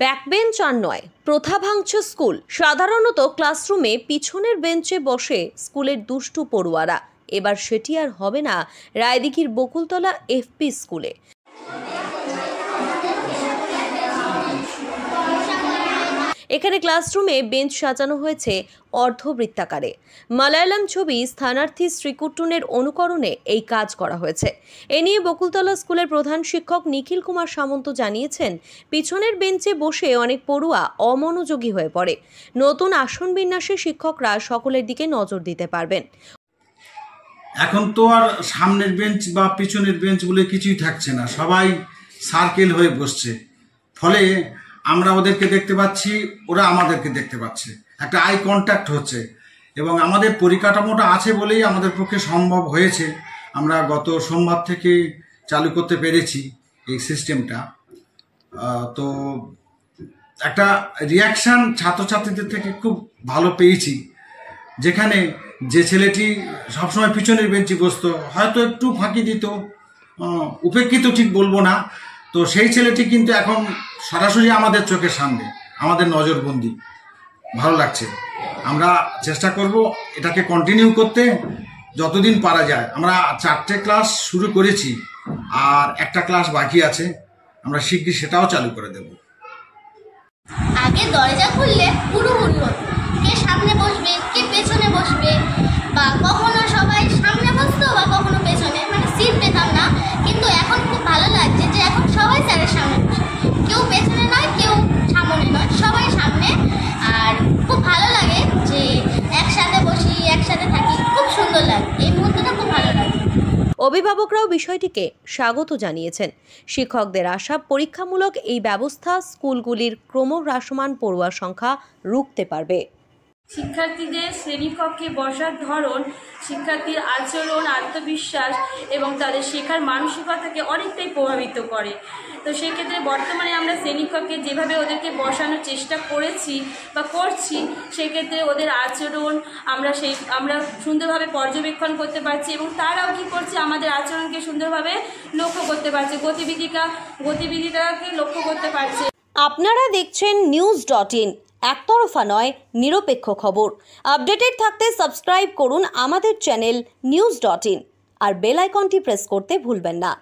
ব্যাকবেঞ্চ আর নয়, প্রথা ভাঙছে স্কুল। সাধারণত ক্লাসরুমে পিছনের বেঞ্চে বসে স্কুলের দুষ্টু পড়ুয়ারা, এবার সেটি আর হবে না রায়দিঘির বকুলতলা এফপি স্কুলে। এখানে ক্লাসরুমে বেঞ্চ সাজানো হয়েছে অর্ধবৃত্তাকারে। মালায়ালাম ছবি স্থানার্থী শ্রীকুট্টুনের অনুকরণে এই কাজ করা হয়েছে। এ নিয়ে বকুলতলা স্কুলের প্রধান শিক্ষক নিখিল কুমার সামন্ত জানিয়েছেন, পিছনের বেঞ্চে বসে অনেক পড়ুয়া অমনোযোগী হয়ে পড়ে। নতুন আসন বিন্যাসে শিক্ষকরা সকলের দিকে নজর দিতে পারবেন। এখন তো আর সামনের বেঞ্চ বা পিছনের বেঞ্চ বলে কিছুই থাকছে না, সবাই সার্কেল হয়ে বসছে। ফলে আমরা ওদেরকে দেখতে পাচ্ছি, ওরা আমাদেরকে দেখতে পাচ্ছে, একটা আই কন্ট্যাক্ট হচ্ছে এবং আমাদের পরিকাঠামোটা আছে বলেই আমাদের পক্ষে সম্ভব হয়েছে। আমরা গত সোমবার থেকে চালু করতে পেরেছি এই সিস্টেমটা। তো একটা রিয়াকশান ছাত্রছাত্রীদের থেকে খুব ভালো পেয়েছি, যেখানে যে ছেলেটি সবসময় পিছনের বেঞ্চে বসতো, হয়তো একটু ফাঁকি দিত, উপেক্ষিত ঠিক বলবো না, তো সেই ছেলেটি কিন্তু এখন সরাসরি আমাদের চোখের সামনে, আমাদের নজরবন্দি। ভালো লাগছে। আমরা চেষ্টা করব এটাকে কন্টিনিউ করতে যতদিন পারা যায়। আমরা 4টে ক্লাস শুরু করেছি, আর একটা ক্লাস বাকি আছে, আমরা শিগগির সেটাও চালু করে দেব। আগে দরজা খুললে পুরো হতো, কে সামনে বসবে কে পেছনে বসবে, বা কখনো সবাই সামনে বসতো বা কখনো পেছনে, মানে সিট পেতাম না। কিন্তু এখন খুব ভালো লাগছে যে এখন সবাই স্যারের সামনে বসে, কেউ পেছনে নয় কেউ সামনে নয়, সবাই সামনে। আর খুব ভালো লাগে যে একসাথে বসি, একসাথে থাকি, খুব সুন্দর লাগে, এই মুহূর্তটা খুব ভালো লাগে। অভিভাবকরাও বিষয়টিকে স্বাগত জানিয়েছেন। শিক্ষকদের আশা, পরীক্ষামূলক এই ব্যবস্থা স্কুলগুলির ক্রমহ্রাসমান পড়ুয়ার সংখ্যা রুখতে পারবে। শিক্ষার্থীদের শ্রেণীকক্ষে বসার ধরন, শিক্ষার্থীর আচরণ, আত্মবিশ্বাস এবং তাদের শেখার মানসিকতাকে অনেকটাই প্রভাবিত করে। তো সেক্ষেত্রে বর্তমানে আমরা শ্রেণীকক্ষে যেভাবে ওদেরকে বসানোর চেষ্টা করেছি বা করছি, সেক্ষেত্রে ওদের আচরণ আমরা সুন্দরভাবে পর্যবেক্ষণ করতে পারছি এবং তারাও কী করছে আমাদের আচরণকে সুন্দরভাবে লক্ষ্য করতে পারছে, গতিবিধিটাকে লক্ষ্য করতে পারছে। আপনারা দেখছেন news.in, একতরফা নয়, নিরপেক্ষ খবর। আপডেটেড থাকতে সাবস্ক্রাইব করুন আমাদের চ্যানেল news.in আর বেল আইকনটি প্রেস করতে ভুলবেন না।